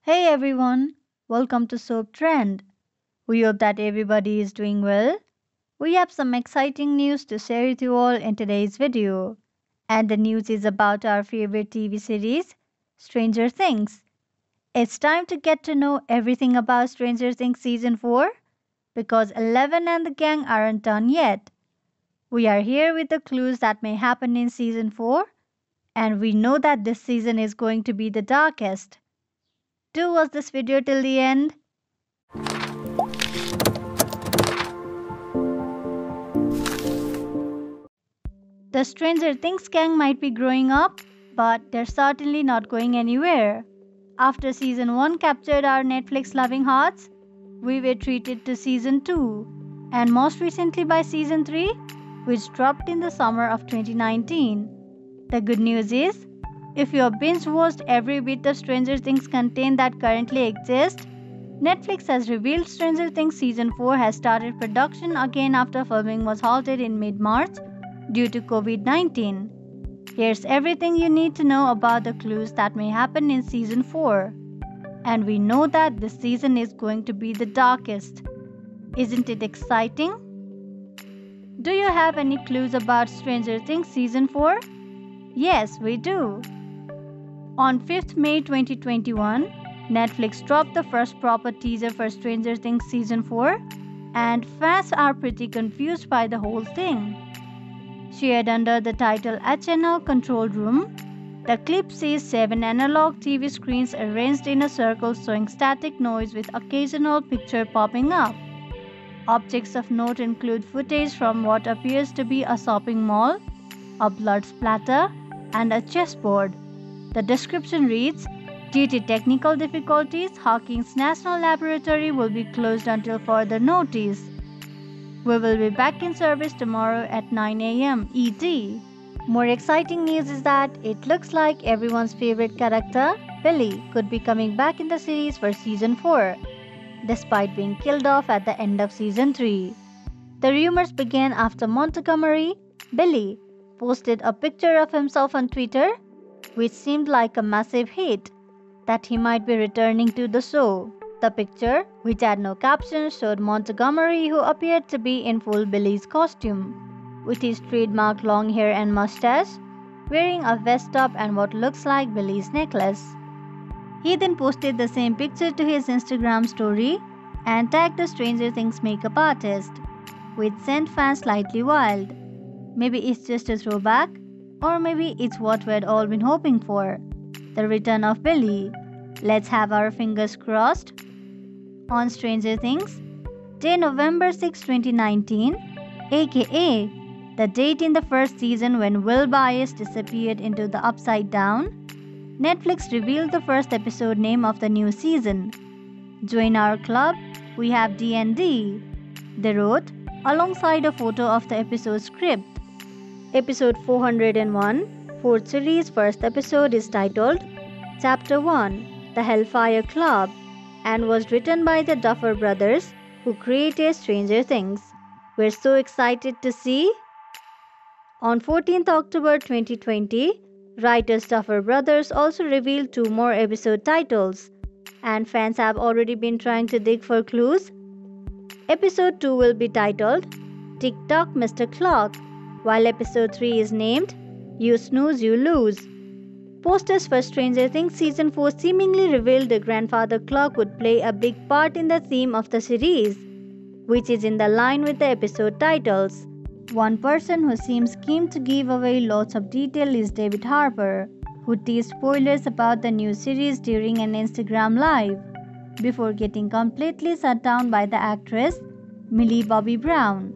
Hey everyone, welcome to Soap Trend. We hope that everybody is doing well. We have some exciting news to share with you all in today's video. And the news is about our favorite TV series, Stranger Things. It's time to get to know everything about Stranger Things Season 4 because 11 and the gang aren't done yet. We are here with the clues that may happen in Season 4, and we know that this season is going to be the darkest. Do watch this video till the end. The Stranger Things gang might be growing up, but they're certainly not going anywhere. After season 1 captured our Netflix loving hearts, we were treated to season 2, and most recently by season 3, which dropped in the summer of 2019. The good news is, if you have binge watched every bit of Stranger Things content that currently exists, Netflix has revealed Stranger Things Season 4 has started production again after filming was halted in mid-March due to COVID-19. Here's everything you need to know about the clues that may happen in Season 4. And we know that this season is going to be the darkest. Isn't it exciting? Do you have any clues about Stranger Things Season 4? Yes, we do. On 5th May 2021, Netflix dropped the first proper teaser for Stranger Things Season 4, and fans are pretty confused by the whole thing. Shared under the title HNL Control Room, the clip sees 7 analog TV screens arranged in a circle showing static noise with occasional picture popping up. Objects of note include footage from what appears to be a shopping mall, a blood splatter, and a chessboard. The description reads, "Due to technical difficulties, Hawkins National Laboratory will be closed until further notice. We will be back in service tomorrow at 9 a.m. ET. More exciting news is that it looks like everyone's favorite character, Billy, could be coming back in the series for Season 4, despite being killed off at the end of Season 3. The rumors began after Montgomery, Billy, posted a picture of himself on Twitter, which seemed like a massive hit, that he might be returning to the show. The picture, which had no caption, showed Montgomery, who appeared to be in full Billy's costume, with his trademark long hair and mustache, wearing a vest top and what looks like Billy's necklace. He then posted the same picture to his Instagram story and tagged the Stranger Things makeup artist, which sent fans slightly wild. Maybe it's just a throwback, or maybe it's what we'd all been hoping for, the return of Billy. Let's have our fingers crossed. On Stranger Things, day November 6, 2019, aka the date in the first season when Will Byers disappeared into the Upside Down, Netflix revealed the first episode name of the new season. Join our club, we have D&D. They wrote, alongside a photo of the episode script. Episode 401, 4th series first episode is titled Chapter 1, The Hellfire Club, and was written by the Duffer Brothers, who created Stranger Things. We're so excited to see. On 14th October 2020, writers Duffer Brothers also revealed 2 more episode titles, and fans have already been trying to dig for clues. Episode 2 will be titled Tick Tock Mr. Clock, while episode 3 is named You Snooze, You Lose. Posters for Stranger Things Season 4 seemingly revealed the grandfather clock would play a big part in the theme of the series, which is in the line with the episode titles. One person who seems keen to give away lots of detail is David Harbour, who teased spoilers about the new series during an Instagram live, before getting completely shut down by the actress Millie Bobby Brown.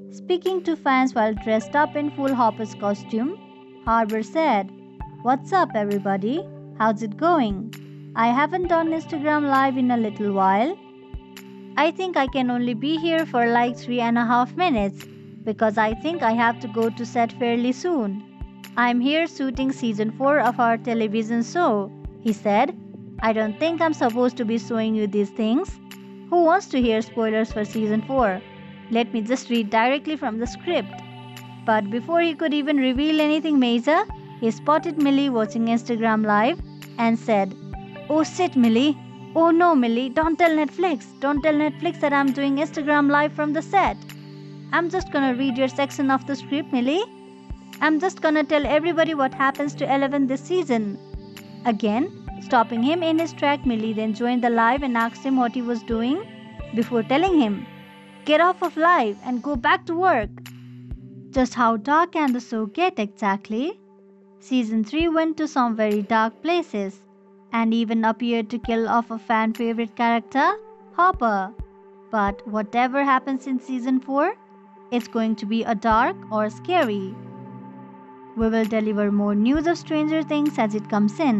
Speaking to fans while dressed up in full Hopper's costume, Harbour said, "What's up everybody? How's it going? I haven't done Instagram live in a little while. I think I can only be here for like 3.5 minutes because I think I have to go to set fairly soon. I'm here shooting season 4 of our television show," he said. "I don't think I'm supposed to be showing you these things. Who wants to hear spoilers for season 4? Let me just read directly from the script." But before he could even reveal anything major, he spotted Millie watching Instagram live and said, "Oh shit, Millie, Oh no, Millie, don't tell Netflix. Don't tell Netflix that I'm doing Instagram live from the set. I'm just gonna read your section of the script, Millie. I'm just gonna tell everybody what happens to Eleven this season. Again, stopping him in his track, Millie then joined the live and asked him what he was doing before telling him, "Get off of live and go back to work." Just how dark can the show get exactly? Season 3 went to some very dark places and even appeared to kill off a fan favorite character, Hopper. But whatever happens in Season 4, it's going to be a dark or scary. We will deliver more news of Stranger Things as it comes in.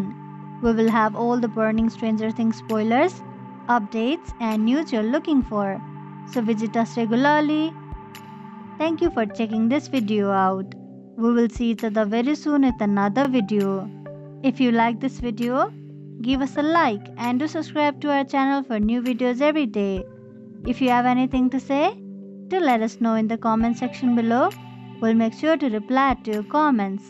We will have all the burning Stranger Things spoilers, updates, and news you're looking for. So visit us regularly. Thank you for checking this video out. We will see each other very soon with another video. If you like this video, give us a like and do subscribe to our channel for new videos every day. If you have anything to say, do let us know in the comment section below. We'll make sure to reply to your comments.